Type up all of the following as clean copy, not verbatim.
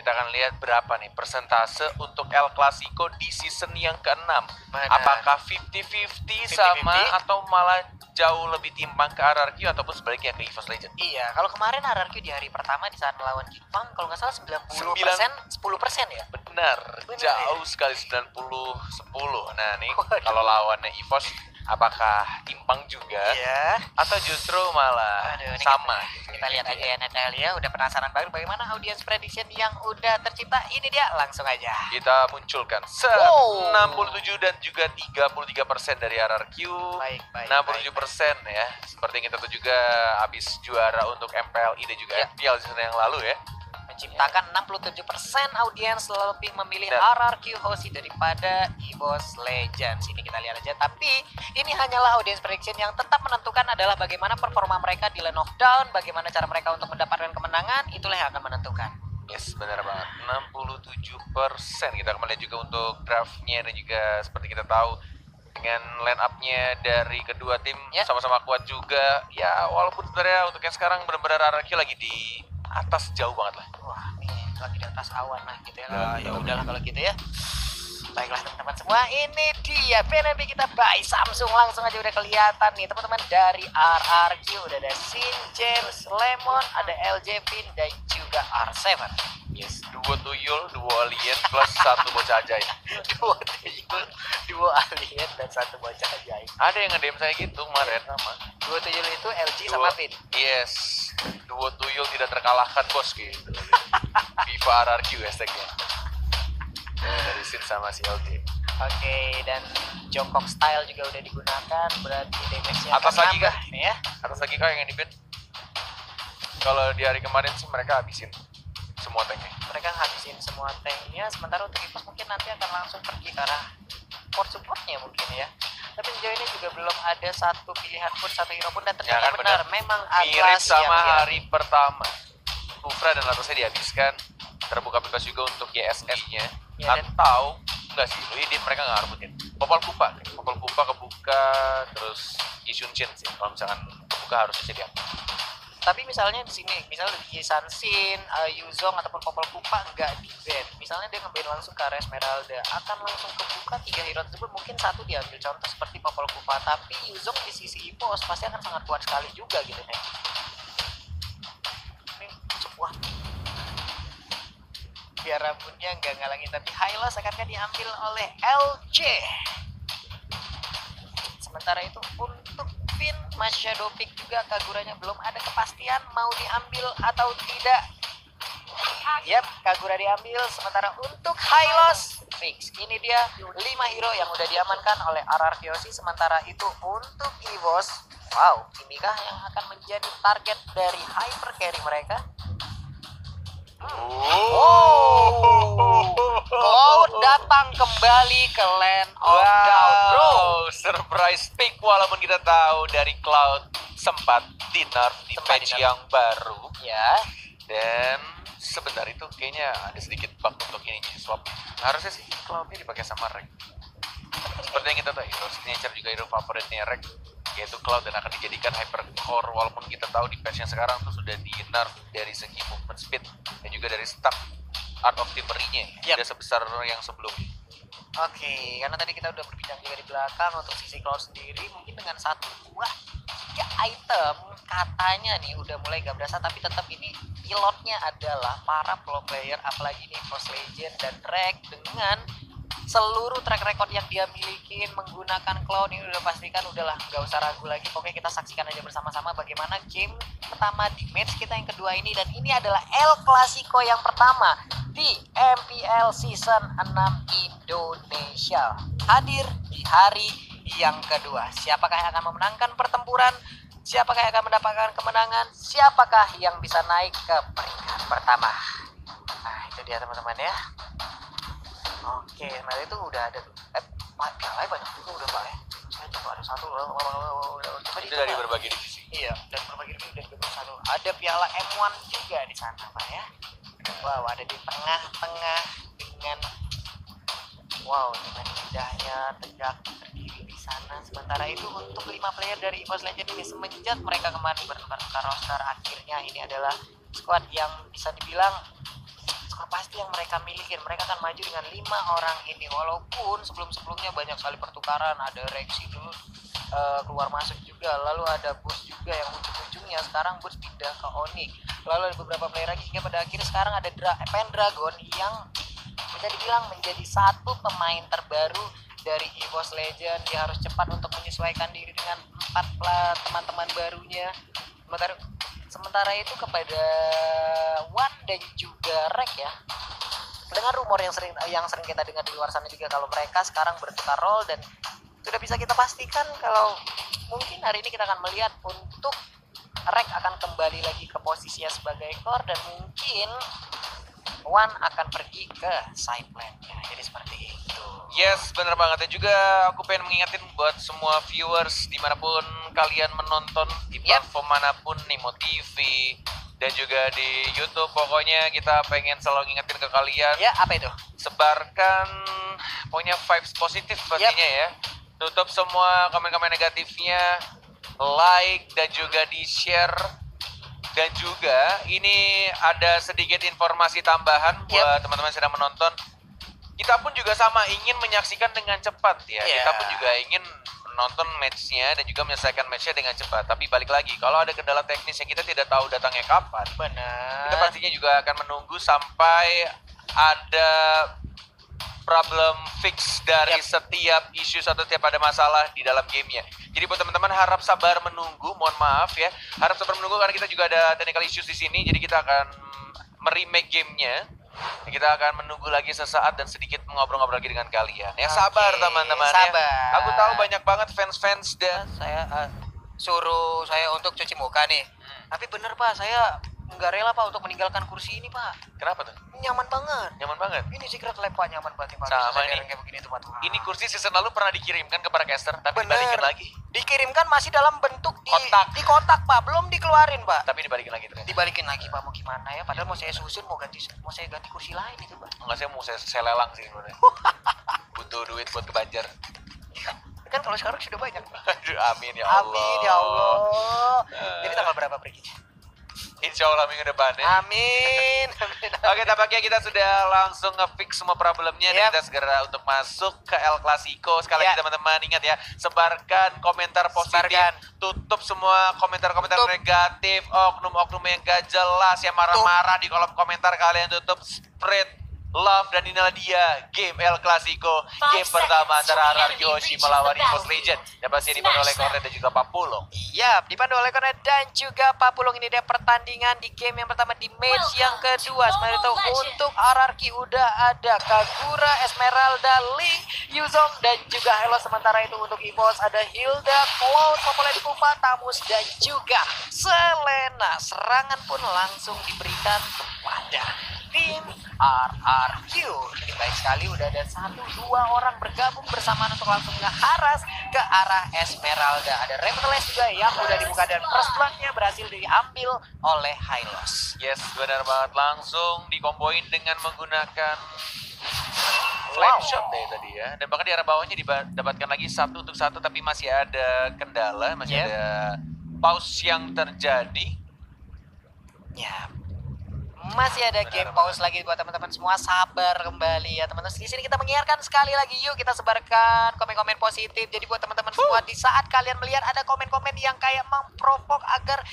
kita akan lihat berapa nih persentase untuk El Clasico di season yang ke-6. Benar. Apakah 50-50 sama atau malah jauh lebih timpang ke RRQ ataupun sebaliknya ke EVOS Legend? Iya, kalau kemarin RRQ di hari pertama di saat melawan Jepang, kalau nggak salah 10% ya? Benar, jauh sekali 90-10. Nah nih, kalau lawannya EVOS, apakah timpang juga? Iya. Atau justru malah Aduh, ini sama? Kita lihat aja ya Natalia, udah penasaran banget bagaimana audience prediction yang udah tercipta. Ini dia, langsung aja. Kita munculkan Wow. 67 dan juga 33% dari RRQ. Baik. 67% ya. Seperti yang kita tahu juga habis juara untuk MPLI dan juga Ya. FPL season yang lalu ya. Menciptakan 67% audiens lebih memilih Dan RRQ Hoshi daripada EVOS Legends. Ini kita lihat aja. Tapi ini hanyalah audience prediction yang tetap menentukan adalah bagaimana performa mereka di lane of down, bagaimana cara mereka untuk mendapatkan kemenangan, itulah yang akan menentukan. yes, benar banget. 67%. Kita kembali juga untuk draftnya dan juga seperti kita tahu dengan line up-nya dari kedua tim Ya. sama-sama kuat juga. Ya walaupun sebenarnya untuk yang sekarang benar-benar RRQ lagi di atas jauh banget lah. Wah, nih lagi di atas awan lah gitu ya. Ya udahlah kalau gitu ya. Baiklah teman-teman semua, ini dia PNP kita by Samsung. Langsung aja udah kelihatan nih teman-teman dari RRQ. Udah ada Sin, James, Lemon, ada LJ Pin dan juga R7. Yes, duo tuyul, duo alien plus satu bocah ajaib. Dua tuyul, dua alien dan satu bocah ajaib. Ada yang nge-DM saya gitu kemarin sama. Dua tuyul itu LG sama Pin. Yes, duo tuyul tidak terkalahkan bos gitu. Viva RRQ hashtagnya. Dari Sin sama si LG. Oke, dan jongkok style juga udah digunakan, berarti damage-nya Atas akan lagi nambah, kah? ya. Atas lagi kah yang di ban? Kalau di hari kemarin sih mereka habisin semua tanknya. Mereka habisin semua tanknya, sementara untuk EVOS mungkin nanti akan langsung pergi ke arah support-supportnya mungkin ya. Tapi sejauh ini juga belum ada satu pilihan pun, satu hero pun, dan ternyata kan, benar, memang mirip Atlas sama yang hari pertama. Kufra dan Latosnya dihabiskan, terbuka bebas juga untuk YSS-nya. Ya, dan- Atau enggak sih, ini mereka nggak ngerebutin. Popol Kupa kebuka, terus Yisunshin sih. Kalau misalkan kebuka harusnya sih diambil. Tapi misalnya di sini, misalnya di Sansin, Yuzong ataupun Popol Kupa nggak di ban. Misalnya dia nge-ban langsung ke area Esmeralda, akan langsung kebuka 3 hero tersebut, mungkin satu diambil contoh seperti Popol Kupa. Tapi Yuzong di sisi EVOS pasti akan sangat kuat sekali juga gitu nih. Ini sebuah biar rambutnya nggak ngalangin, tapi Hylos akan diambil oleh LJ. Sementara itu untuk Pin, Mas Shadow Pick juga Kaguranya belum ada kepastian mau diambil atau tidak. Yap, Kagura diambil. Sementara untuk Hylos fix. Ini dia 5 hero yang udah diamankan oleh RRQ Hoshi. Sementara itu untuk EVOS, wow, inikah yang akan menjadi target dari hyper carry mereka? Cloud datang kembali ke Land of Doubt, bro. Surprise pick walaupun kita tahu dari Cloud sempat di nerf di Sempat patch di nerf. yang baru. Ya, Dan sebentar itu kayaknya ada sedikit bug untuk ini swap. Harusnya sih Cloud-nya dipakai sama Rek. Seperti yang kita tahu, hero signature juga hero favoritnya Rek, yaitu Cloud, dan akan dijadikan hypercore. Walaupun kita tahu di patch yang sekarang tuh sudah di nerf dari segi movement speed dan juga dari stack art of Timbery-nya tidak sebesar yang sebelumnya. Oke, karena tadi kita udah berbincang juga di belakang untuk sisi Cloud sendiri, mungkin dengan 1-2-3 item katanya nih udah mulai gak berasa, tapi tetap ini pilotnya adalah para pro player, apalagi nih EVOS Legend dan Rek dengan seluruh track record yang dia miliki menggunakan Cloud. Ini udah pastikan, udahlah nggak usah ragu lagi. Pokoknya kita saksikan aja bersama-sama bagaimana game pertama di match kita yang kedua ini, dan ini adalah El Clasico yang pertama di MPL Season 6 Indonesia, hadir di hari yang kedua. Siapakah yang akan memenangkan pertempuran? Siapakah yang akan mendapatkan kemenangan? Siapakah yang bisa naik ke peringkat pertama? Nah, itu dia teman-teman ya. Oke, nah itu udah ada tuh. Pialanya banyak juga udah Pak ya. Saya coba ada satu. Coba Itu dari berbagai divisi. Iya, dan berbagai divisi dan juga satu. Ada piala M1 juga di sana Pak ya. Wow, ada di tengah-tengah dengan dengan indahnya tegak berdiri di sana. Sementara itu untuk 5 player dari EVOS Legend ini, semenjak mereka kemarin bertukar-tukar roster, akhirnya ini adalah squad yang bisa dibilang squad pasti itu yang mereka miliki. Mereka akan maju dengan 5 orang ini, walaupun sebelum-sebelumnya banyak sekali pertukaran, ada Rexy dulu keluar masuk juga, lalu ada Bus juga yang ujung-ujungnya sekarang Bus pindah ke Onyx, lalu ada beberapa player lagi hingga pada akhirnya sekarang ada Pendragon yang bisa dibilang menjadi satu pemain terbaru dari EVOS Legend. Dia harus cepat untuk menyesuaikan diri dengan 4 teman-teman barunya. Sementara itu kepada Wan dan juga Rek ya, dengan rumor yang sering kita dengar di luar sana juga, kalau mereka sekarang bertukar role, dan sudah bisa kita pastikan kalau mungkin hari ini kita akan melihat untuk Rek akan kembali lagi ke posisinya sebagai core, dan mungkin Wan akan pergi ke side lane-nya. Jadi seperti itu. Yes, bener banget. Dan juga aku pengen mengingatin buat semua viewers dimanapun kalian menonton, di platform manapun, Nimo TV dan juga di YouTube. Pokoknya kita pengen selalu ngingetin ke kalian. Ya, apa itu? Sebarkan pokoknya vibes positif pastinya ya. Tutup semua komen-komen negatifnya, like dan juga di-share. Dan juga ini ada sedikit informasi tambahan buat teman-teman yang sedang menonton. Kita pun juga sama ingin menyaksikan dengan cepat ya. Kita pun juga ingin menonton matchnya dan juga menyelesaikan matchnya dengan cepat. Tapi balik lagi, kalau ada kendala teknis yang kita tidak tahu datangnya kapan, kita pastinya juga akan menunggu sampai ada problem fix dari setiap isu atau setiap ada masalah di dalam gamenya. Jadi buat teman-teman harap sabar menunggu, mohon maaf ya, harap sabar menunggu karena kita juga ada technical issues di sini. Jadi kita akan meremake gamenya. Kita akan menunggu lagi sesaat dan sedikit ngobrol-ngobrol lagi dengan kalian. Ya sabar teman-teman. Sabar. Ya. Aku tahu banyak banget fans-fans dan saya suruh saya untuk cuci muka nih. Tapi bener Pak, saya nggak rela Pak untuk meninggalkan kursi ini Pak. Kenapa tuh? Nyaman banget. Nyaman banget. Ini Secret Lab Pak, nyaman banget Pak. Sama nih. Kayak begini tuh Pak. Ini kursi season lalu pernah dikirimkan ke para caster, tapi dibalikin lagi. Dikirimkan masih dalam bentuk kotak. Di kotak Pak, belum dikeluarin Pak. Tapi dibalikin lagi ternyata. Dibalikin lagi Pak, mau gimana ya? Padahal mau saya susun, mau saya ganti kursi lain itu Pak. Enggak, saya lelang sih sebenarnya. Butuh duit buat ke Banjar. Kan kalau sekarang sudah banyak. Aduh, amin ya Allah. Amin ya Allah. Jadi tanggal berapa perginya? Insya Allah minggu depan ya. Amin. Oke, tampaknya kita sudah langsung nge-fix semua problemnya dan kita segera untuk masuk ke El Clasico. Sekali lagi teman-teman ingat ya, sebarkan komentar positif, tutup semua komentar-komentar negatif, oknum-oknum yang gak jelas, yang marah-marah di kolom komentar kalian tutup, spread love, dan inilah dia game El Clasico, game pertama antara RRQ Hoshi melawan EVOS Legend, yang pasti dipandu oleh Kornet dan juga Papulung. Iya, dipandu oleh Kornet dan juga Papulung. Ini dia pertandingan di game yang pertama di match yang kedua. Sementara itu untuk RRQ udah ada Kagura, Esmeralda, Ling, Yuzong dan juga Helo. Sementara itu untuk EVOS ada Hilda, Cloud, Popolet Pupa, Tamus dan juga Selena. Serangan pun langsung diberikan kepada tim RRQ. Ini baik sekali, udah ada 1-2 orang bergabung bersamaan untuk langsung ngeharas ke arah Esmeralda. Ada Reventless juga yang udah dibuka dan first blood-nya berhasil diambil oleh Hylos. Yes, benar banget, langsung dikomboin dengan menggunakan flame shot deh tadi ya. Dan bahkan di arah bawahnya didapatkan lagi 1 untuk 1, tapi masih ada kendala, masih ada pause yang terjadi. Ya, masih ada game pause lagi buat teman-teman semua. Sabar kembali ya teman-teman. Di sini kita mengingatkan sekali lagi, yuk kita sebarkan komen-komen positif. Jadi buat teman-teman semua, di saat kalian melihat ada komen-komen yang kayak memprovok agar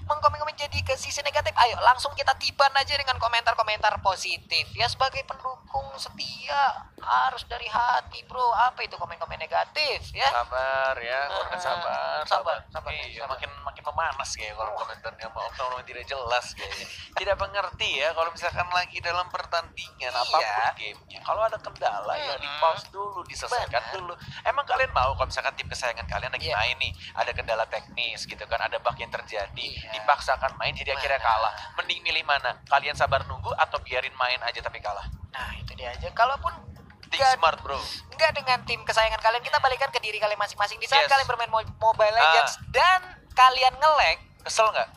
mengkomen-komen jadi ke sisi negatif, ayo langsung kita tiban aja dengan komentar-komentar positif. Ya sebagai pendukung setia harus dari hati bro. Apa itu komen-komen negatif ya? Sabar ya, sabar. Iya, makin memanas kayak kalau komentarnya mau tidak jelas kayaknya. Tidak mengerti ya kalau misalkan lagi dalam pertandingan apapun gamenya. Kalau ada kendala ya di pause dulu, diselesaikan dulu. Emang kalian mau kalau misalkan tim kesayangan kalian lagi main nih, ada kendala teknis gitu kan, ada bug yang terjadi, dipaksakan main jadi akhirnya kalah. Mending milih mana? Kalian sabar nunggu atau biarin main aja tapi kalah? Nah itu dia aja. Kalaupun smart bro, enggak dengan tim kesayangan kalian, kita balikan ke diri kalian masing-masing. Di saat kalian bermain Mobile Legends dan kalian nge-lag, kesel nggak?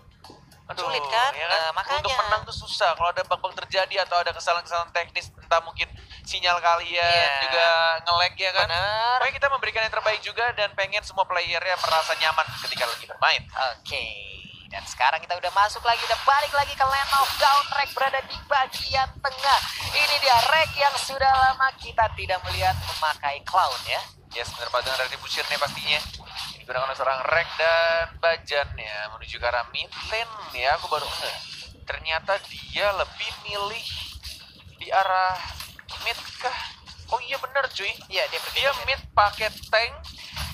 Aduh, sulit kan? Ya kan? Makanya untuk menang tuh susah. Kalau ada bug-bug terjadi atau ada kesalahan-kesalahan teknis, entah mungkin sinyal kalian juga nge-lag ya kan. Bener. Pokoknya kita memberikan yang terbaik juga dan pengen semua playernya merasa nyaman ketika lagi bermain. Oke. Dan sekarang kita udah masuk lagi, udah balik lagi ke lane of down. Rek berada di bagian tengah. Ini dia Rek yang sudah lama kita tidak melihat memakai Cloud ya. Yes, benar banget dengan retribution-nya pastinya. Digunakan oleh seorang Rek dan Bajannya menuju ke arah mid lane ya. Aku baru ternyata dia lebih milih di arah mid kah? Oh iya bener cuy. Iya, dia mid pakai tank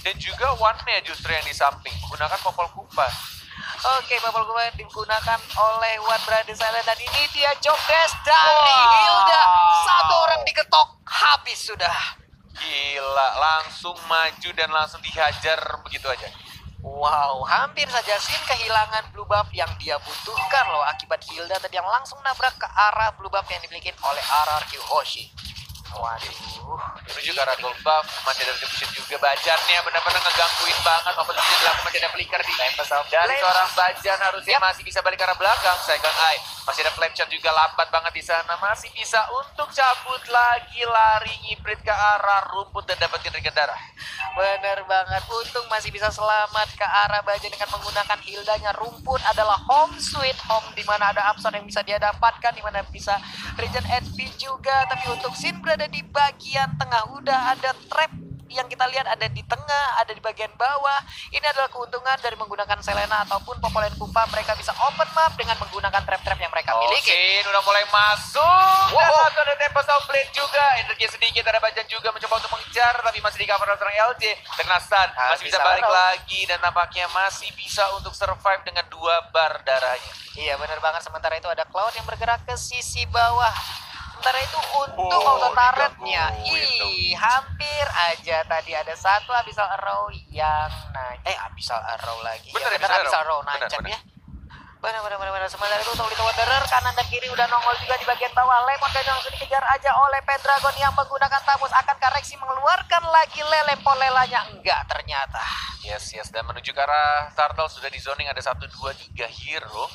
dan juga one-nya justru yang di samping menggunakan popol kupas. Oke, popol kupas digunakan oleh One Brother Silent dan ini dia job dash dari Hilda. Satu orang diketok, habis sudah. Gila, langsung maju dan langsung dihajar begitu aja. Wow, hampir saja Sin kehilangan blue buff yang dia butuhkan loh akibat Hilda tadi yang langsung nabrak ke arah blue buff yang dimiliki oleh RRQ Hoshi. Waduh, menuju ke arah gold buff, masih ada retribution juga. Bajannya benar-benar ngegangguin banget. Open bisa dilakukan, masih ada flicker di dari seorang Bajan, harusnya masih bisa balik ke arah belakang. Second eye, masih ada flame shot juga, lambat banget di sana. Masih bisa untuk cabut lagi, lari ngibrit ke arah rumput dan dapetin regen darah. Bener banget, untung masih bisa selamat ke arah Bajan dengan menggunakan Hildanya. Rumput adalah home sweet home, dimana ada upside yang bisa dia dapatkan, dimana bisa regen HP juga. Tapi untuk Sin berada di bagian tengah, udah ada trap yang kita lihat ada di tengah, ada di bagian bawah. Ini adalah keuntungan dari menggunakan Selena ataupun Popolen Kupa. Mereka bisa open map dengan menggunakan trap-trap yang mereka miliki. Sin udah mulai masuk. Dan langsung ada Tempest of Blade juga. Energi sedikit, ada Bajan juga mencoba untuk mengejar, tapi masih di cover oleh seorang LJ. Kena stun, masih bisa balik lagi dan tampaknya masih bisa untuk survive dengan 2 bar darahnya. Iya benar banget, sementara itu ada Cloud yang bergerak ke sisi bawah. Sementara itu untuk auto turretnya, hampir aja tadi ada satu Abyssal Arrow yang Abyssal Arrow lagi. Bener, ya, Abyssal Arrow nancap ya. Benar. Sementara itu untuk Little Wanderer kanan dan kiri udah nongol juga di bagian bawah. Lemon dan langsung dikejar aja oleh Pendragon yang menggunakan Tamus. Akankah Rexy mengeluarkan lagi lelempolelanya? Enggak ternyata. Yes, dan menuju ke arah Turtle sudah di zoning, ada 1, 2, 3 hero.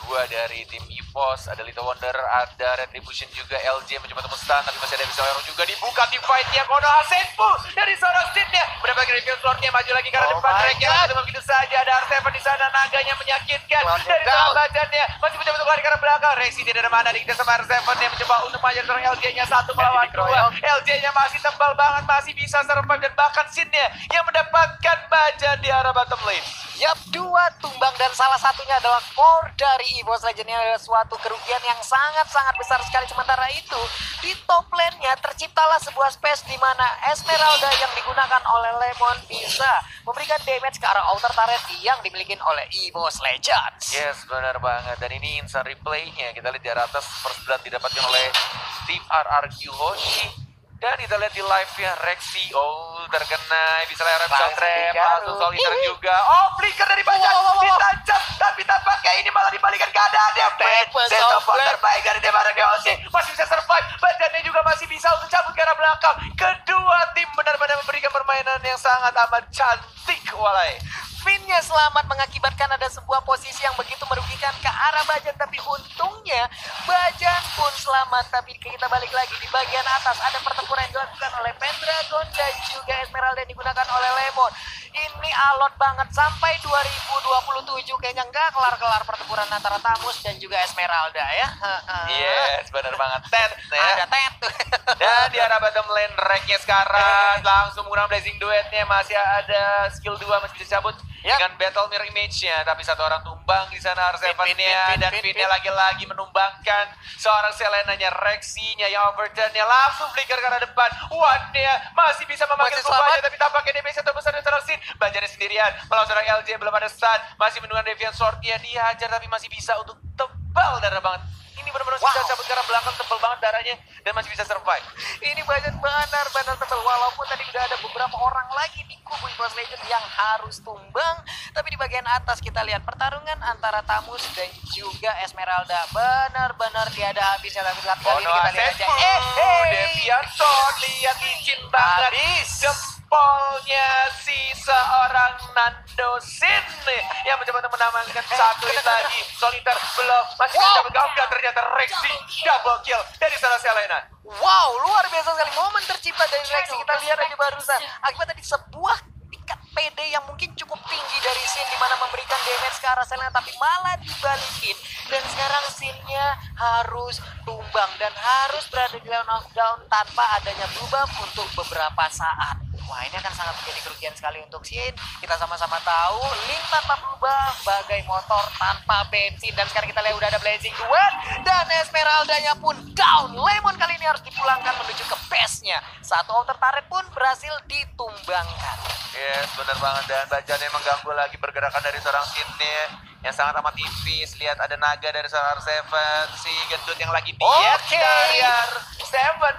2 dari tim EVOS, ada Little Wonder, ada Retribution juga, LJ mencoba untuk stun, tapi masih ada Abyssal Arrow juga dibuka di fight-nya. Konoha Senpu dari seorang Sidnya mendapatkan reveal slot-nya, maju lagi ke arah depan. Reknya begitu saja, ada R7 di sana, naganya menyakitkan dari seorang Bajannya, masih mencoba untuk lari ke arah belakang. Rexy tidak ada mana, dikejar sama R7 yang mencoba untuk mengajar seorang LJ-nya 1 melawan 2. LJ-nya masih tebal banget, masih bisa survive, dan bahkan Sidnya yang mendapatkan Bajan di arah bottom lane. Yap, 2 tumbang dan salah satunya adalah core dari EVOS Legend. Ini adalah suatu kerugian yang sangat-sangat besar sekali. Sementara itu, di top lane-nya terciptalah sebuah space di mana Esmeralda yang digunakan oleh Lemon bisa memberikan damage ke arah outer turret yang dimiliki oleh EVOS Legends. Yes, benar banget. Dan ini instant replay-nya. Kita lihat di atas first blood didapatkan oleh tim RRQ Hoshi. Dan kita lihat di live-nya Rexy, terkena, bisa lewat trap, langsung soliter juga. Flicker dari Bajan, ditancap, tapi tampaknya ini malah dibalikan keadaannya. Set-top terbaik dari Demara Geosi, masih bisa survive, Bajannya juga masih bisa untuk cabut ke arah belakang. Kedua tim benar-benar memberikan permainan yang sangat amat cantik, walai. Finnya selamat mengakibatkan ada sebuah posisi yang begitu merugikan ke arah Bajan, tapi untungnya Bajan pun selamat. Tapi kita balik lagi di bagian atas, ada pertempuran yang dilakukan oleh Pendragon dan juga Esmeralda yang digunakan oleh Lemon. Ini alot banget, sampai 2027 kayaknya nggak kelar-kelar pertempuran antara Tamus dan juga Esmeralda ya. Yes, benar banget. Ada tet. Dan di arah bottom lane Reknya sekarang langsung menggunakan blazing duetnya, masih ada skill 2 masih bisa cabut dengan battle mirror image-nya, tapi satu orang tumbang di sana R7-nya, dan Finnya lagi-lagi menumbangkan seorang Selena-nya. Rexy-nya yang overturn-nya langsung flicker ke arah depan. One-nya masih bisa memanggil kupanya, tapi tampaknya DPS terbesar dari seorang Sin. Bajannya sendirian melawan seorang LJ, belum ada stun, masih menunggu Deviant Sword-nya, dihajar tapi masih bisa untuk tebal darah banget. Ini benar-benar bisa cabut ke arah belakang, tebal banget darahnya, dan masih bisa survive. Ini Bajan benar-benar tebal, walaupun tadi udah ada beberapa orang lagi di kubu EVOS Legend yang harus tumbang. Tapi di bagian atas kita lihat pertarungan antara Tamus dan juga Esmeralda benar-benar tiada habisnya. Tapi saat kali ini kita lihat aja, Deviant Sword, lihat licin banget. Jempolnya si seorang Nando Sin yang mencoba untuk menambahkan satu lagi. Soliter belum, masih dapat gawat, ternyata Rexy double kill dari salah Selena. Wow, luar biasa sekali momen tercipta dari Rexy. Kita lihat aja barusan, akibat tadi sebuah tingkat PD yang mungkin cukup tinggi dari Sin, di mana memberikan damage ke arah Selena tapi malah dibalikin. Dan sekarang scene-nya harus tumbang dan harus berada di line of down tanpa adanya berubah untuk beberapa saat. Wah, ini akan sangat menjadi kerugian sekali untuk Sin. Kita sama-sama tahu Link tanpa berubah bagai motor tanpa bensin. Dan sekarang kita lihat udah ada Blazing Duet dan Esmeralda-nya pun down. Lemon kali ini harus dipulangkan menuju ke base-nya. Satu outer turret pun berhasil ditumbangkan. Yes, benar banget. Dan Bajannya mengganggu lagi pergerakan dari seorang Sin nih, yang sangat amat tipis. Lihat ada naga dari seorang R7, si gendut yang lagi diet dari R7.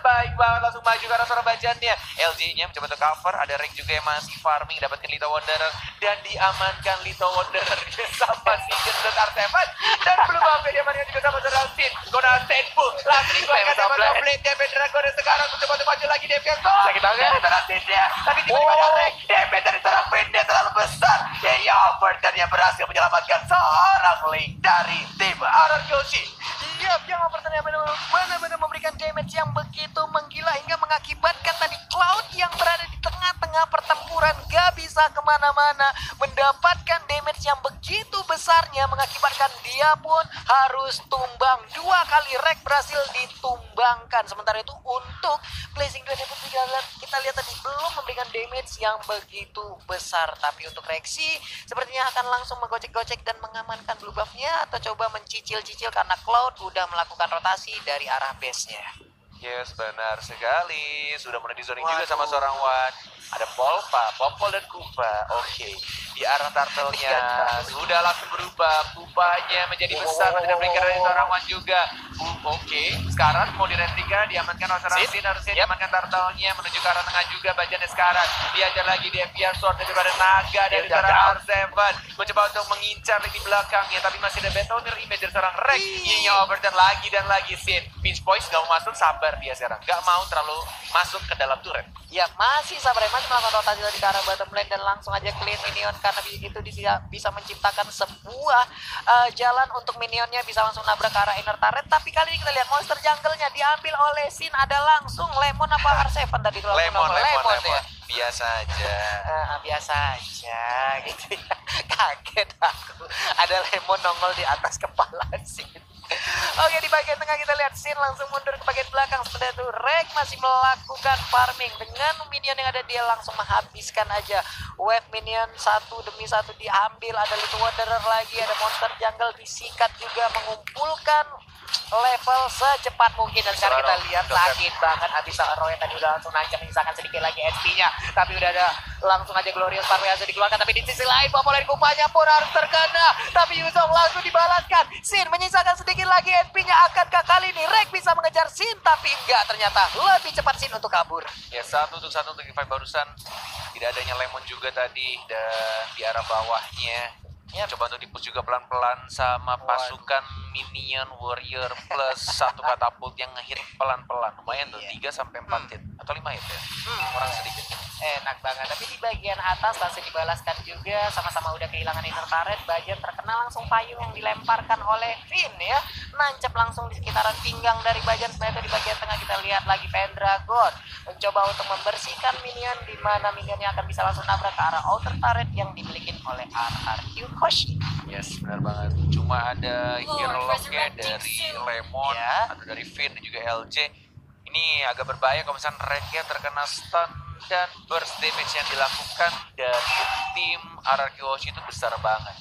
Baik banget, langsung maju ke arah seorang Bajannya. LG-nya mencoba untuk cover, ada Rick juga yang masih farming, dapetin Lito Wanderer dan diamankan Lito Wanderer sama si gendut R7. Dan belum sampai diamankan juga sama seorang Sin. Gona Senpu langsung dikeluarkan sama Blade Devin Dragon, dan sekarang mencoba untuk maju lagi Devian Soul. Sakit banget seorang Sin-nya, tapi tiba-tiba ada Rick. Devin dari seorang Pindah terlalu besar. Dia Overton yang berhasil menyelamatkan seorang Link dari tim Aragoshi. Yap, yang Overton yang benar-benar memberikan damage yang begitu menggila hingga mengakibatkan tadi Cloud yang berada di tengah-tengah pertempuran gak bisa kemana-mana, mendapatkan damage yang begitu besarnya mengakibatkan dia pun harus tumbang. 2 kali Rek berhasil ditumbangkan. Sementara itu untuk Blazing Duet pun kita lihat tadi belum memberikan damage yang begitu besar. Tapi untuk Rexy sepertinya akan langsung menggocek-gocek dan mengamankan blue buff-nya atau coba mencicil-cicil karena Cloud udah melakukan rotasi dari arah base-nya. Yes, benar sekali. Sudah mulai di zoning juga sama seorang Wan. Ada Polpa, Popol dan Kupa. Oke, di arah turtle-nya sudah langsung berubah. Kupanya menjadi besar dan berikan dari seorang Wan juga. Oke, sekarang mau direplika, diamankan oleh seorang Sin. Harusnya diamankan turtle-nya menuju ke arah tengah juga. Bajannya sekarang diajar lagi di Evian Sword daripada naga dari seorang R7. Mencoba untuk mengincar di belakangnya, tapi masih ada Betoner image dari seorang Rex. Nyinya Overton lagi dan lagi Sin. Pinch Points gak mau masuk, sabar dia sekarang. Gak mau terlalu masuk ke dalam turret. Ya, masih sabar, masih melakukan rotasi tadi ke arah bottom lane dan langsung aja clean minion karena itu bisa menciptakan sebuah jalan untuk minionnya bisa langsung nabrak ke arah inner turret. Tapi kali ini kita lihat monster jungle-nya diambil oleh Sin, ada langsung Lemon apa R7 tadi? Lemon. Ya. Biasa aja. Biasa aja gitu ya. Kaget aku. Ada Lemon nongol di atas kepala Sin. Oke, di bagian tengah kita lihat Sin langsung mundur ke bagian belakang. Sementara itu Rek masih melakukan farming. Dengan minion yang ada dia langsung menghabiskan aja. Wave minion satu demi satu diambil. Ada Little Wanderer lagi, ada monster jungle disikat juga, mengumpulkan level secepat mungkin. Dan sekarang kita lihat sakit banget habis Roy tadi udah langsung nancap, menyisakan sedikit lagi SP-nya. Tapi udah ada langsung aja Glorious Power yang dikeluarkan. Tapi di sisi lain Populer Kupanya pun harus terkena. Tapi Yuzong langsung dibalaskan. Sin menyisakan sedikit lagi SP-nya. Akankah kali ini Rek bisa mengejar Sin? Tapi enggak, ternyata lebih cepat Sin untuk kabur. Ya, satu untuk revive barusan. Tidak adanya Lemon juga tadi. Dan di arah bawahnya coba untuk dipush juga pelan-pelan sama pasukan minion warrior plus satu katapult yang ngehit pelan-pelan. Lumayan tuh, 3-4 hit atau 5 hit ya. Kurang sedikit. Enak banget. Tapi di bagian atas langsung dibalaskan juga, sama-sama udah kehilangan inner turret. Bajan terkena langsung payung yang dilemparkan oleh Finn ya. Nancep langsung di sekitaran pinggang dari Bajan. Sebenarnya di bagian tengah kita lihat lagi Pendragon mencoba untuk membersihkan minion, di mana minionnya akan bisa langsung nabrak ke arah outer turret yang dimiliki oleh RRQ Hoshi. Yes, benar banget. Cuma ada hero lock-nya dari Lemon atau dari Finn dan juga LJ. Ini agak berbahaya kalau misalnya Rek-nya terkena stun dan burst damage yang dilakukan dari tim RRQ Hoshi itu besar banget.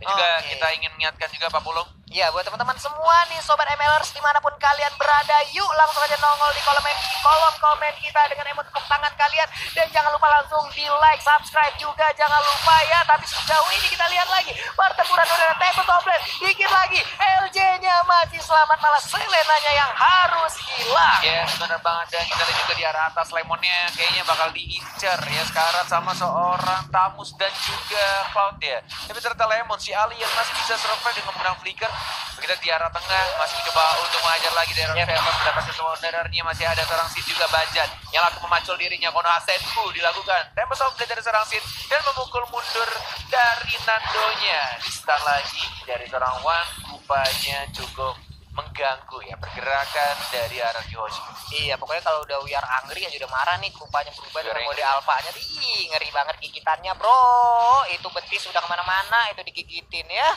Dan juga kita ingin mengingatkan juga Pak Pulung. Ya, buat teman-teman semua nih Sobat MLers dimanapun kalian berada, yuk langsung aja nongol di kolom komen kita dengan emot tepuk tangan kalian. Dan jangan lupa langsung di like, subscribe juga, jangan lupa ya. Tapi sejauh ini kita lihat lagi pertempuran udara table top lane. Dikit lagi LJ-nya masih selamat, malah Selena-nya yang harus hilang. Yes, benar banget. Dan kita lihat juga di arah atas Lemonnya kayaknya bakal diincar ya sekarang sama seorang Tamus dan juga Cloud ya. Tapi ternyata Lemon, si Alien masih bisa survive dengan menggunakan flicker. Kita di arah tengah masih mencoba untuk mengajar lagi dari arah mendapatkan Wanderernya. Masih ada seorang Sid juga Bajan yang langsung memacul dirinya. Konoha Senpu dilakukan Tempest of Blade dari seorang Sid dan memukul mundur dari Nandonya. Di stun lagi dari seorang Wan. Kupanya cukup mengganggu ya pergerakan dari RRQ Hoshi. Iya, pokoknya kalau udah We Are Angry aja udah marah nih, kupanya berubah dengan mode alfanya. Ih, ngeri banget gigitannya, bro. Itu betis udah kemana-mana, itu digigitin ya.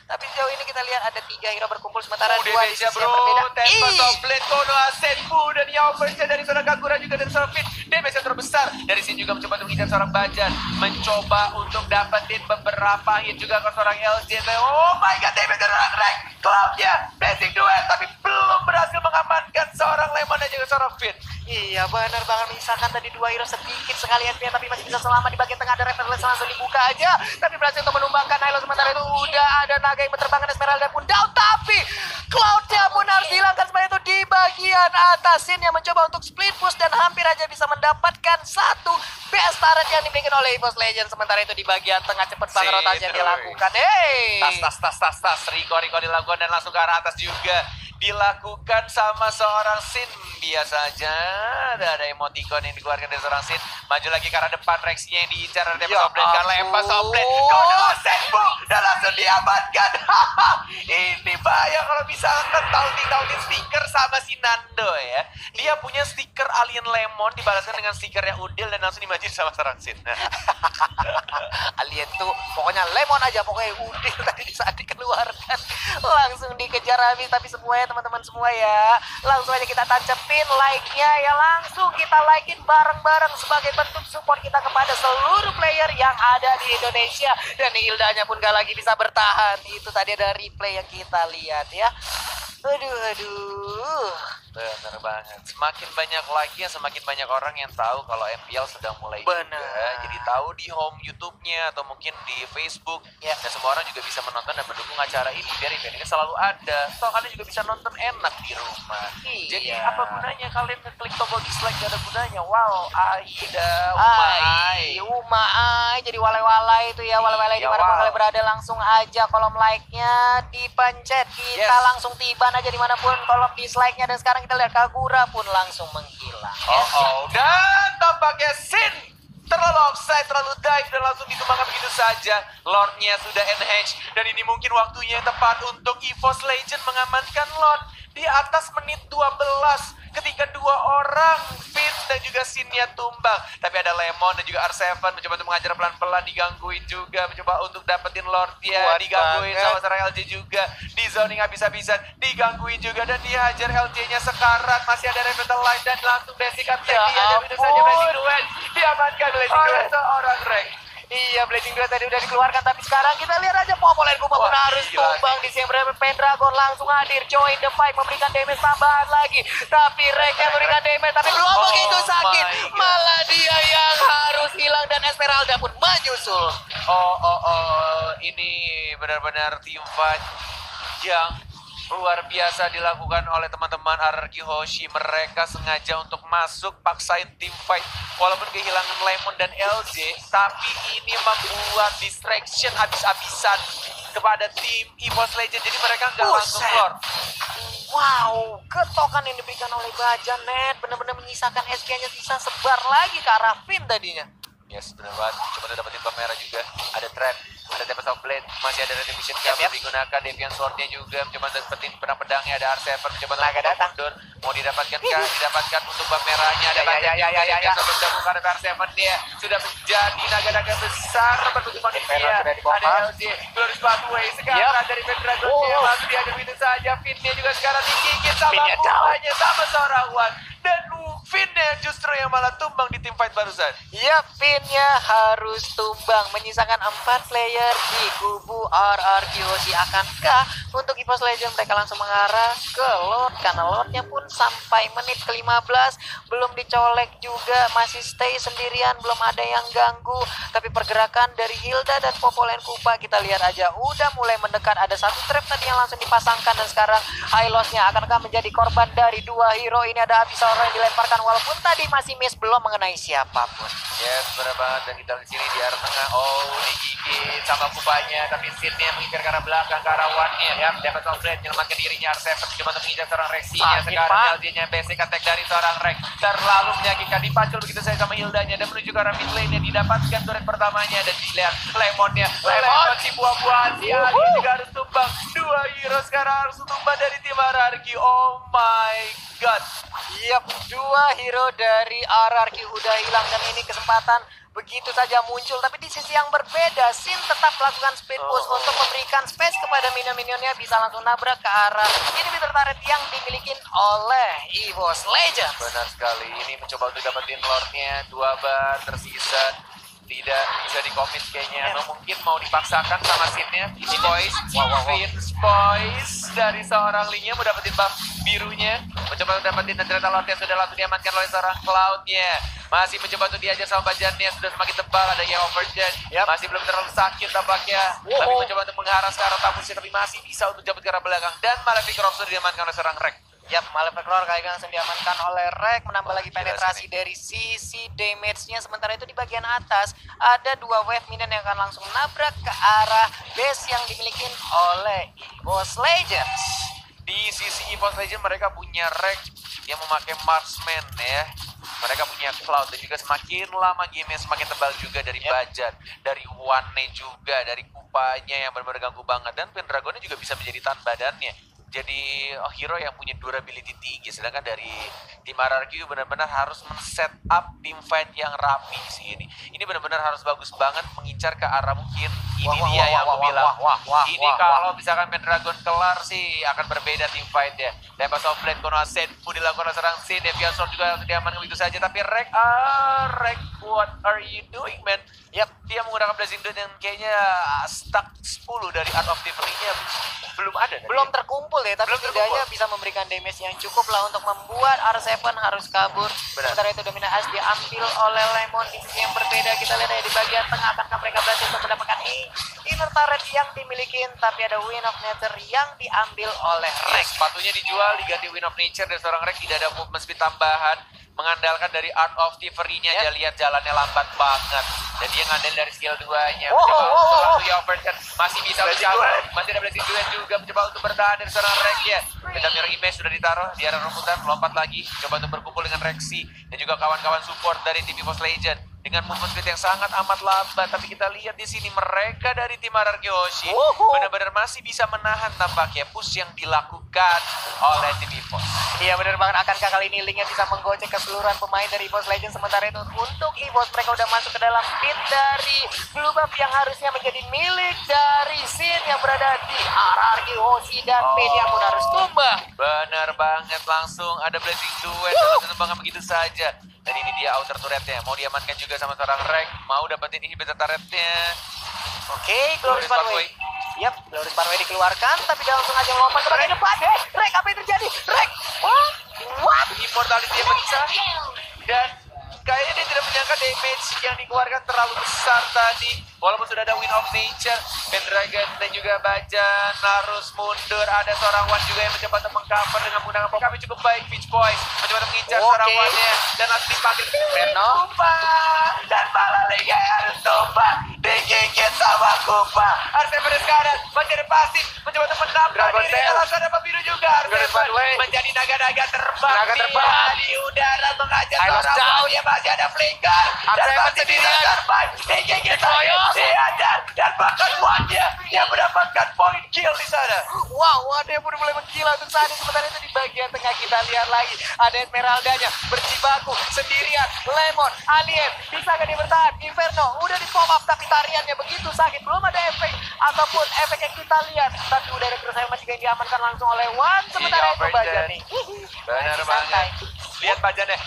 Tapi sejauh ini kita lihat ada 3 hero berkumpul sementara 2 di sisi yang berbeda. Tempest of Blade, Kono, Asenfu, dan Yao Persia dari seorang Kagura juga dari seorang Fit. Damage yang terbesar dari sini juga mencoba untuk mengincar seorang Bajan. Mencoba untuk dapetin beberapa hit juga ke seorang LJ. Oh my god, damage dari seorang Rek. Cloud-nya, basic duet, tapi belum berhasil mengamankan seorang Lemon dan juga seorang Fit. Iya, benar banget. Misalkan tadi 2 hero sedikit sekali HP, tapi masih bisa selamat di bagian tengah. Ada Reverless langsung dibuka aja, tapi berhasil untuk menumbangkan Hilo. Sementara itu udah ada naga yang berterbangan, Esmeralda pun down, tapi Cloud-nya pun harus dihilangkan. Sebenarnya itu di bagian atas. Sin yang mencoba untuk split push dan hampir aja bisa mendapatkan satu best turret yang dibikin oleh EVOS Legends. Sementara itu di bagian tengah cepet banget rotasi yang dilakukan. Hey, Tas. Riko dilakukan dan langsung ke arah atas juga dilakukan sama seorang Sin. Biasa aja ada emoticon yang dikeluarkan dari seorang Sin. Maju lagi ke arah depan, Rex-nya yang diincar ada Tempest of Blade, Tempest of Blade, Kono Senpu dan langsung diamankan. Ini bahaya kalau misalkan taunting stiker sama si Nando ya. Dia punya stiker Alien Lemon dibalaskan dengan stikernya Udil dan langsung dimajin sama seorang Sin. Alien tuh pokoknya lemon aja, pokoknya Udil tadi di saat dikeluarkan langsung dikejar habis. Tapi semuanya teman-teman semua ya, langsung aja kita tancepin like-nya ya, langsung kita like-in bareng-bareng sebagai bentuk support kita kepada seluruh player yang ada di Indonesia. Dan Hildanya pun gak lagi bisa bertahan. Itu tadi ada replay yang kita lihat ya. Aduh. Bener banget. Semakin banyak like-nya, semakin banyak orang yang tahu kalau MPL sedang mulai Bener. juga. Jadi tahu di home YouTube-nya atau mungkin di Facebook. Ya. Dan semua orang juga bisa menonton dan mendukung acara ini biar event ini selalu ada. Toh kalian juga bisa nonton enak di rumah. Iya. Jadi apa gunanya kalian ngeklik tombol dislike? Gak ada gunanya. Wow, Aida, Umai, jadi walai-walai itu ya, walai-walai Ya, dimanapun wow. kalian berada, langsung aja kolom like-nya dipencet, kita Yes. langsung tiban aja dimanapun kolom dislike-nya. Dan sekarang kita lihat Kagura pun langsung menghilang. Dan tampaknya Sin terlalu offside, terlalu dive dan langsung ditumbangkan begitu saja. Lord-nya sudah enhance dan ini mungkin waktunya yang tepat untuk EVOS Legend mengamankan Lord di atas menit 12 ketika 2 orang Vince dan juga Sin-nya tumbang. Tapi ada Lemon dan juga R7 mencoba untuk mengajar pelan-pelan, digangguin juga, mencoba untuk dapetin Lord-nya, Kuat digangguin banget. sama seorang LJ juga, di zoning habis-habisan, digangguin juga dan dihajar LJ-nya sekarat. Masih ada Revitalize dan langsung basic attack Ya dia dan itu saja ampun. Blazing Duet diamankan oleh seorang Rek. Iya, Blazing Duet tadi udah dikeluarkan, tapi sekarang kita lihat aja Popolen Kuma pun Wah, harus gila tumbang di sini. Pendragon langsung hadir, join the fight, memberikan damage tambahan lagi. Tapi Reknya memberikan damage, tapi belum begitu sakit. my God. Malah dia yang harus hilang dan Esmeralda pun menyusul. Ini benar-benar team fight yang luar biasa dilakukan oleh teman-teman RRQ Hoshi. Mereka sengaja untuk masuk, paksain team fight walaupun kehilangan Lemon dan LJ, tapi ini membuat distraction habis-habisan kepada tim EVOS Legend. Jadi mereka nggak langsung Buset. keluar. Wow, ketokan yang diberikan oleh Bajan Net benar-benar menyisakan SK-nya, sisa sebar lagi ke arah Vin tadinya. Yes, benar banget. Coba tuh dapetin bom merah juga. Ada trap, ada Tempest of Blade, masih ada Retribution Gap yang digunakan. Deviant Sword-nya juga mencoba dapetin pedang-pedangnya. Ada R7 mencoba Naga datang. mundur. Mau didapatkan kah? Didapatkan untuk bom merahnya. Ada banyak juga Deviant Sword bergabung karena R7 dia sudah menjadi naga-naga besar berbentuk manusia. Inferno sudah dibongkar. Ada LG, Glorious Pathway. Sekarang dari Pendragon dia masih dihajar itu saja. Fin-nya juga sekarang digigit sama Fin-nya down. bukanya sama seorang Wan. Dan Fin-nya justru yang malah tumbang di tim fight barusan. Ya, Vin-nya harus tumbang, menyisakan 4 player di kubu RRQ Hoshi. Akankah untuk EVOS Legend mereka langsung mengarah ke Lord? Karena Lord-nya pun sampai menit ke-15 belum dicolek juga, masih stay sendirian, belum ada yang ganggu. Tapi pergerakan dari Hilda dan Popolen Kupa kita lihat aja udah mulai mendekat. Ada satu trap tadi yang langsung dipasangkan dan sekarang Hylos-nya akankah menjadi korban dari 2 hero ini. Ada Abyssal yang dilemparkan belakang walaupun tadi masih miss belum mengenai siapapun. Yes, benar banget. Dan kita di sini di arah tengah. Oh, digigit sama kupanya. Tapi Sidney mengincar ke arah belakang, ke arah One-nya. Ya, dapat offblade, menyelamatkan dirinya. R7 coba untuk mengincar seorang Rexinya. Sekarang LG-nya basic attack dari seorang Rex. Terlalu menyakitkan. Dipacul begitu saja sama Hildanya. Dan menuju ke arah mid lane-nya. Didapatkan turret pertamanya. Dan dilihat Lemonnya. Lemon si buah-buahan. Si Ali juga harus tumbang. Dua hero sekarang harus tumbang dari tim Hierarchy. Oh my god. Yap, dua hero dari RRQ udah hilang dan ini kesempatan begitu saja muncul. Tapi di sisi yang berbeda, Sin tetap melakukan speed push untuk memberikan space kepada minion-minionnya bisa langsung nabrak ke arah inhibitor turret yang dimiliki oleh EVOS Legends. Benar sekali. Ini mencoba untuk dapetin Lord-nya. 2 bar tersisa. Tidak bisa di-commit kayaknya. Atau mungkin mau dipaksakan sama Sin-nya. Ini boys. Vince boys dari seorang Lee-nya mau dapetin buff birunya. Mencoba untuk dapetin dan ternyata Lord-nya sudah langsung diamankan oleh seorang Cloud-nya. Masih mencoba untuk diajar sama bajannya. Sudah semakin tebal. Ada yang overgen. Masih belum terlalu sakit tampaknya. Tapi mencoba untuk mengarah ke arah tabusnya. Tapi masih bisa untuk jemput ke arah belakang. Dan Malefic Rock sudah diamankan oleh seorang Rek. Yap, Malefic Roar kali ini langsung diamankan oleh Rek, menambah lagi penetrasi dari sisi damage-nya. Sementara itu di bagian atas ada 2 wave minion yang akan langsung nabrak ke arah base yang dimiliki oleh EVOS Legends. Di sisi EVOS Legends mereka punya Rek yang memakai marksman ya. Mereka punya Cloud dan juga semakin lama game semakin tebal juga dari Bajan, dari One juga, dari Kupanya yang benar-benar ganggu banget. Dan Pendragonnya juga bisa menjadi tahan badannya. Jadi hero yang punya durability tinggi, sedangkan dari tim RRQ benar-benar harus men-set up tim fight yang rapi sih ini. Ini benar-benar harus bagus banget mengincar ke arah mungkin ini dia yang aku bilang. Ini kalau misalkan Pendragon kelar sih akan berbeda tim fight ya. Dapat offblade Konoha Senpu dilakukan oleh seorang Sin, Deviant Sword juga diamankan begitu saja. Tapi Rek, what are you doing man? Yap, dia menggunakan Blazing Dawn yang kayaknya stuck 10 dari Art of Differing-nya belum ada. Belum terkumpul ya, tapi setidaknya bisa memberikan damage yang cukup lah untuk membuat R7 harus kabur. Sementara itu Dominant Ash diambil oleh Lemon. Di sisi yang berbeda kita lihat di bagian tengah akankah mereka berhasil untuk mendapatkan inner turret yang dimiliki, tapi ada Wind of Nature yang diambil oleh Rex. Sepatunya dijual diganti Wind of Nature dari seorang Rex, tidak ada movement speed tambahan. Mengandalkan dari Art of Thievery-nya, dia lihat jalannya lambat banget. Dan dia ngandalin dari skill 2-nya. Mencoba untuk overturn, masih bisa mencapai. Masih ada Blazing Duet juga mencoba untuk bertahan dari seorang Rex ya. Kita Mirror Image sudah ditaruh di arah rumputan, lompat lagi. Coba untuk berkumpul dengan Rexy dan juga kawan-kawan support dari tim EVOS Legends. Dengan movement speed yang sangat amat lambat, tapi kita lihat di sini mereka dari tim RRQ Hoshi benar-benar masih bisa menahan tampaknya push yang dilakukan oleh tim EVOS. Iya benar banget, akankah kali ini Link-nya bisa menggocek keseluruhan pemain dari EVOS Legends. Sementara itu untuk EVOS mereka udah masuk ke dalam pit dari blue buff yang harusnya menjadi milik dari Sin yang berada di RRQ Hoshi, dan media pun harus tumbang. Benar banget, langsung ada Blazing Duet dan tembakan begitu saja. Dan ini dia outer turretnya, mau diamankan juga sama seorang Rek, mau dapetin inhibitor turretnya. Oke, Glorious Pathway. Yap, Glorious Pathway dikeluarkan, tapi dia langsung aja lompat ke bagian depan. Rek, apa yang terjadi? Rek, what? Immortality yang pecah. Dan kayaknya dia tidak menyangka damage yang dikeluarkan terlalu besar tadi. Walaupun sudah ada Wind of Nature, Pendragon dan juga Bajan harus mundur. Ada seorang One juga yang mencoba untuk meng-cover dengan menggunakan pokok kami cukup baik. Peach Boys mencoba untuk mengincar seorang One-nya. Dan langsung dipanggil Inferno. Dan malah Liga harus tumbang. Digigit sama Kupa. Arseven sekarang masih ada pasif. Mencoba untuk menambah diri. Langsung ada biru juga. Arseven menjadi naga-naga terbang. Di udara mengajak seorang. Dia masih ada flicker. Dan masih bisa survive. Digigit diajar. Dan bahkan One-nya yang mendapatkan point kill di sana. Wow, One-nya pun mulai menggila untuk saat ini. Sementara itu di bagian tengah kita lihat lagi ada Esmeralda-nya berjibaku sendirian. Lemon, Alien, bisa gak dia bertahan? Inferno udah di pop up, tapi tariannya begitu sakit. Belum ada efek ataupun efek yang kita lihat. Tapi udah ada kerusakan masih yang diamankan langsung oleh One. Sementara itu Bajan nih. Benar banget. Lihat Bajannya,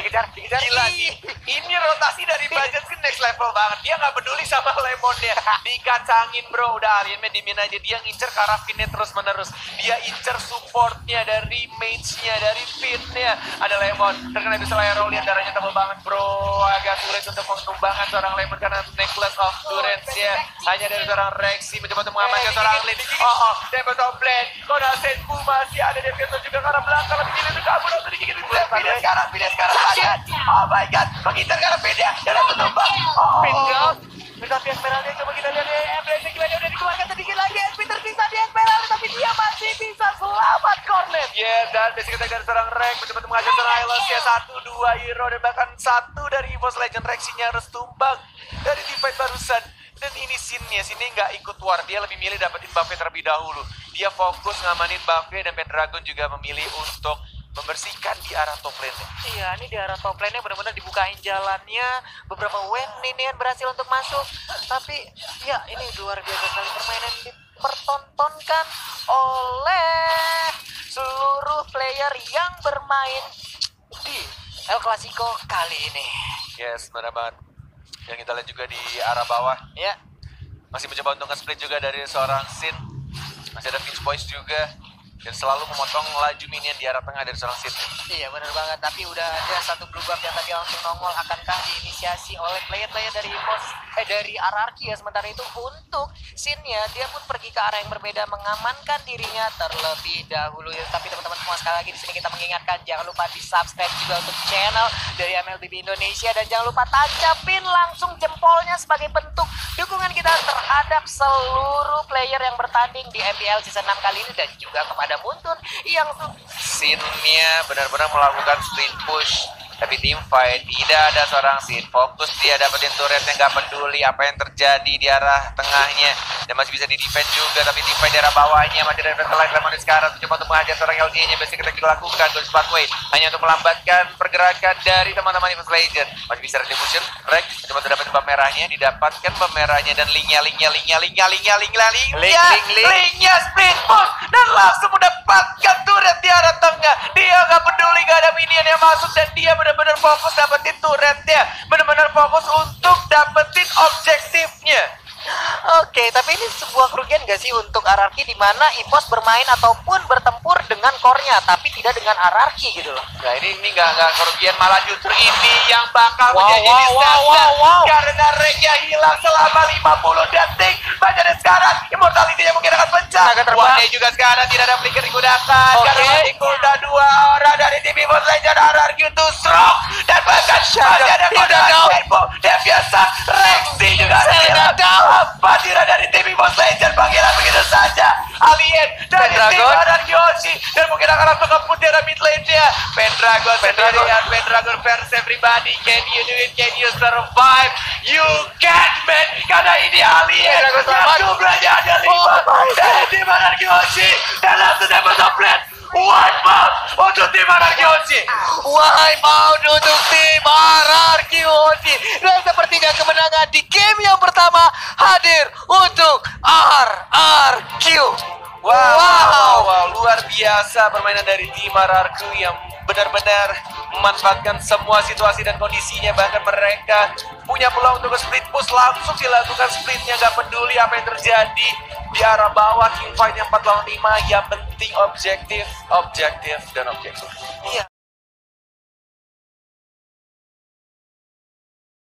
dikejar. Gila sih. Ini rotasi dari Bajan sih next level banget. Dia nggak peduli sama Lemonnya. Dikacangin bro, udah Ariannya dimin aja. Dia ngincer Karafinnya terus menerus. Dia incer supportnya dari mage-nya, dari Fit-nya. Ada Lemon, terkena bisa roll, lihat darahnya tebal banget bro. Agak sulit untuk mengumbangkan seorang Lemon karena necklace of Durance-nya hanya dari seorang Rexy mencoba untuk mengamankan seorang Lin. Dapat offblade, Konoha Senpu masih ada Deviant juga karena belakang lebih pilih untuk kabur atau digigit. sekarang, lihat. Oh my god, mengincar karena Pindah dan langsung tumbang. Pindah. Tapi Esmeralda coba kita lihat ya. Blazing gimana udah dikeluarkan sedikit lagi. SP tersisa di Esmeralda tapi dia masih bisa selamat Cornet. Dan basic attack dari seorang Rex mencoba mengajar seorang Hylos ya 1-2 hero dan bahkan 1 dari EVOS Legend Rexinya harus tumbang dari teamfight barusan. Dan ini scene-nya, sini nggak ikut war, dia lebih milih dapetin buff-nya terlebih dahulu. Dia fokus ngamanin buff-nya dan Pendragon juga memilih untuk membersihkan di arah top lane-nya. Iya, ini di arah top lane-nya benar-benar dibukain jalannya. Beberapa wave Ninian berhasil untuk masuk. Tapi ya ini luar biasa sekali permainan dipertontonkan oleh seluruh player yang bermain di El Clasico kali ini. Yes, benar banget. Dan kita lihat juga di arah bawah. Ya, Masih mencoba untuk nge-split juga dari seorang Sin. Masih ada Finch Boys juga. Dan selalu memotong laju minion di arah tengah dari seorang Sin. iya benar banget. Tapi udah ada satu blue buff yang tadi langsung nongol. Akankah diinisiasi oleh player-player dari dari RRQ ya. Sementara itu untuk Sin-nya, dia pun pergi ke arah yang berbeda, mengamankan dirinya terlebih dahulu. Tapi teman-teman semua, sekali lagi di sini kita mengingatkan, jangan lupa di subscribe juga untuk channel dari MLBB Indonesia. Dan jangan lupa tancapin langsung jempolnya sebagai bentuk dukungan kita terhadap seluruh player yang bertanding di MPL Season 6 kali ini. Dan juga kepada Muntun yang Sin-nya benar-benar melakukan split push. Tapi tim fight tidak ada seorang Sin. Fokus dia dapetin turretnya, nggak peduli apa yang terjadi di arah tengahnya. Dan masih bisa di-defend juga, tapi tim fight di arah bawahnya masih ada defense Lemon sekarang. Coba untuk mengajar seorang LD-nya, biasanya kita dilakukan Ghost Pathway hanya untuk melambatkan pergerakan dari teman-teman EVOS Legend. Masih bisa retribution, Rex coba untuk dapetin buff merahnya, didapatkan buff merahnya dan linknya split push dan langsung mendapatkan turret di arah tengah. Dia nggak peduli, nggak ada minion yang masuk dan dia benar-benar fokus dapetin turretnya, benar-benar fokus untuk dapetin objektifnya. Oke, tapi ini sebuah kerugian gak sih untuk RRQ di mana EVOS bermain ataupun bertempur dengan core-nya, tapi tidak dengan RRQ gitu loh. Nah ini nggak kerugian, malah justru ini yang bakal menjadi disaster. Karena Regia hilang selama 50 detik. Baca deh sekarang, immortality-nya mungkin akan pecah. Wahnya juga sekarang tidak ada flicker digunakan. Karena masih cooldown 2 orang dari tim EVOS Legend RRQ to strong. Dan bahkan masih ada cooldown Tempo. Dan biasa Rexy juga ada. Apa tira dari tim EVOS Legend, panggilan begitu saja. Alien dari tim RRQ dan mungkin akan langsung ngebut di arah mid lane-nya. Pendragon sendirian, Pendragon versus everybody. Can you do it? Can you survive? You can, man. Karena ini alien yang jumlahnya ada 5 dari tim RRQ dan langsung dapat top lane. Wipe out untuk tim RRQ. Wipe out untuk tim RRQ. Dan sepertinya kemenangan di game yang pertama hadir untuk RRQ. Wow, luar biasa permainan dari tim RRQ yang benar-benar memanfaatkan semua situasi dan kondisinya. Bahkan mereka punya peluang untuk split push, langsung dilakukan splitnya, gak peduli apa yang terjadi di arah bawah. Team fight yang 4 lawan 5, yang penting objektif dan objektif. Iya.